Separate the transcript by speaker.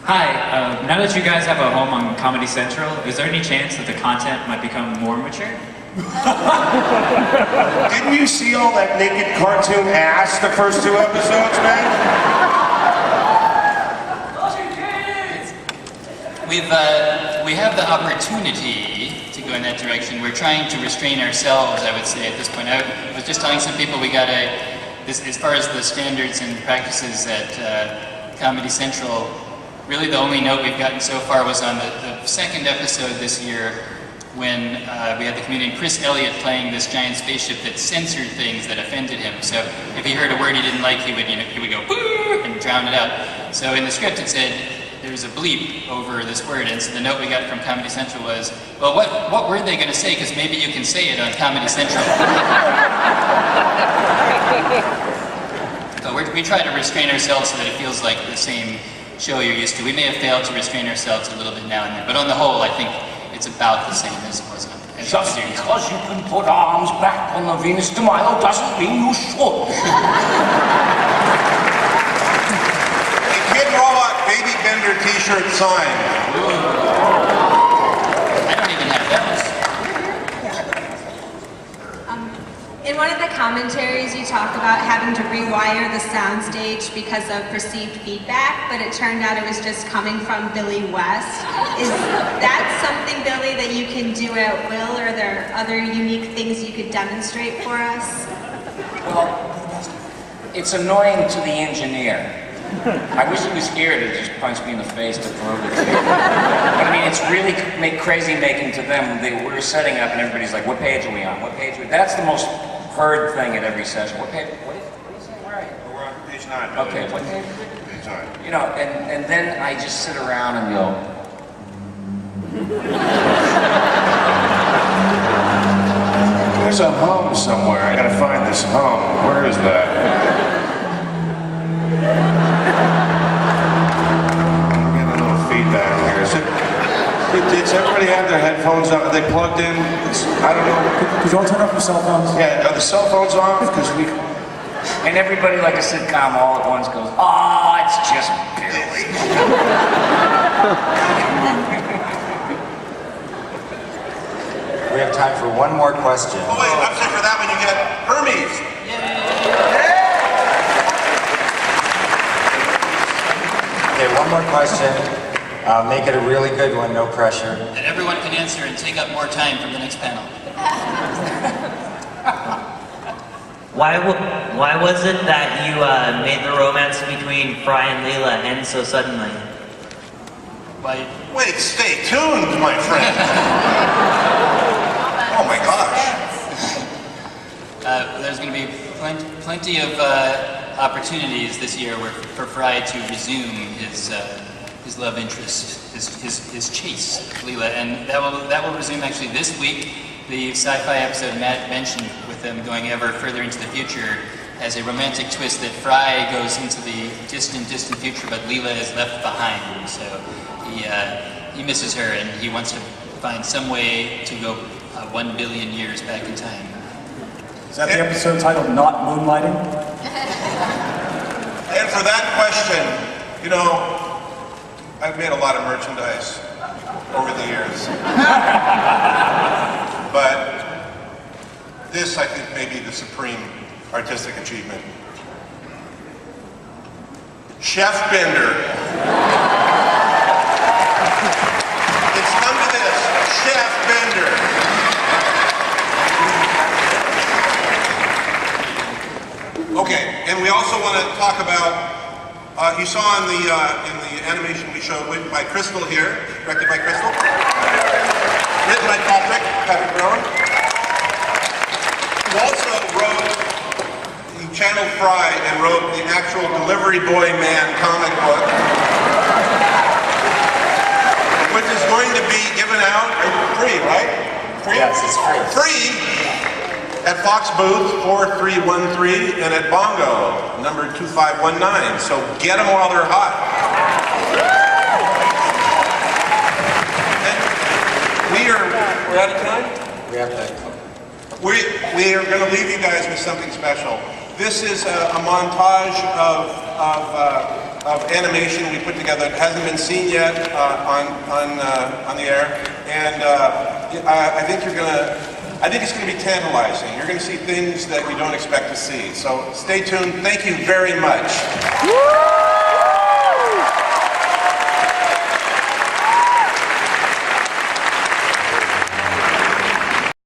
Speaker 1: Hi, now that you guys have a home on Comedy Central, is there any chance that the content might become more mature?
Speaker 2: Didn't you see all that naked cartoon ass the first two episodes, man?
Speaker 3: We have the opportunity to go in that direction. We're trying to restrain ourselves, I would say, at this point. I was just telling some people we gotta, as far as the standards and practices at Comedy Central, really the only note we've gotten so far was on the second episode this year when we had the comedian Chris Elliott playing this giant spaceship that censored things that offended him. So if he heard a word he didn't like, he would go boo and drown it out. So in the script it said there was a bleep over this word, and so the note we got from Comedy Central was, well, what were they going to say? Because maybe you can say it on Comedy Central. So we try to restrain ourselves so that it feels like the same show you're used to. We may have failed to restrain ourselves a little bit now and then, but on the whole, I think it's about the same as it was on the
Speaker 4: Just because you can put arms back on the Venus de Milo doesn't mean you should.
Speaker 2: A Kid Robot Baby Bender t-shirt sign.
Speaker 3: I don't even have those.
Speaker 5: In one of the commentaries, you talk about having to rewire the soundstage because of perceived feedback, but it turned out it was just coming from Billy West. Is that something, Billy, that you can do at will, or are there other unique things you could demonstrate for us?
Speaker 4: Well, it's annoying to the engineer. I wish he was here to just punch me in the face to prove it to me. But I mean, it's really crazy making to them. We were setting up and everybody's like, what page are we on? What page are we? That's the most heard thing at every session. What page? What are you saying? Where are you?
Speaker 2: We're on page 9.
Speaker 4: Okay, what page?
Speaker 2: Page 9.
Speaker 4: You know, and then I just sit around and go,
Speaker 2: There's a hum somewhere. I gotta find this hum. Where is that? I'm getting a little feedback here. Does everybody have their headphones on? Are they plugged in? I don't know.
Speaker 6: Could you all turn off your cell phones?
Speaker 2: Yeah, are the cell phones off? Because we...
Speaker 4: and everybody like a sitcom all at once goes, oh, it's just Billy.
Speaker 7: We have time for one more question.
Speaker 2: Oh wait, I'm saying for that one you get Hermes.
Speaker 7: Okay, one more question. Make it a really good one, no pressure.
Speaker 3: That everyone can answer and take up more time from the next panel.
Speaker 8: Why was it that you made the romance between Fry and Leela end so suddenly?
Speaker 3: Why?
Speaker 2: Wait, stay tuned, my friend. Oh my gosh.
Speaker 3: There's going to be plenty of opportunities this year for Fry to resume his love interest, his chase of Leela, and that will resume actually this week. The sci-fi episode Matt mentioned, with them going ever further into the future, has a romantic twist that Fry goes into the distant future, but Leela is left behind. So he misses her, and he wants to find some way to go 1 billion years back in time.
Speaker 6: Is that the episode titled Not Moonlighting?
Speaker 2: And for that question, you know, I've made a lot of merchandise over the years. But this, I think, may be the supreme artistic achievement. Chef Bender. It's come to this, Chef Bender. Okay, and we also want to talk about, you saw in the animation we showed by Crystal here, directed by Crystal, written by Patrick Brown. Who also he channeled Fry and wrote the actual Delivery Boy Man comic book, which is going to be given out free, right? Free?
Speaker 7: Yes, it's free.
Speaker 2: Free at Fox Booth 4313 and at Bongo number 2519. So get them while they're hot. We're out of time?
Speaker 7: We have to.
Speaker 2: We are going to leave you guys with something special. This is a montage of of animation we put together. It hasn't been seen yet on the air, and I think it's going to be tantalizing. You're going to see things that you don't expect to see. So stay tuned. Thank you very much.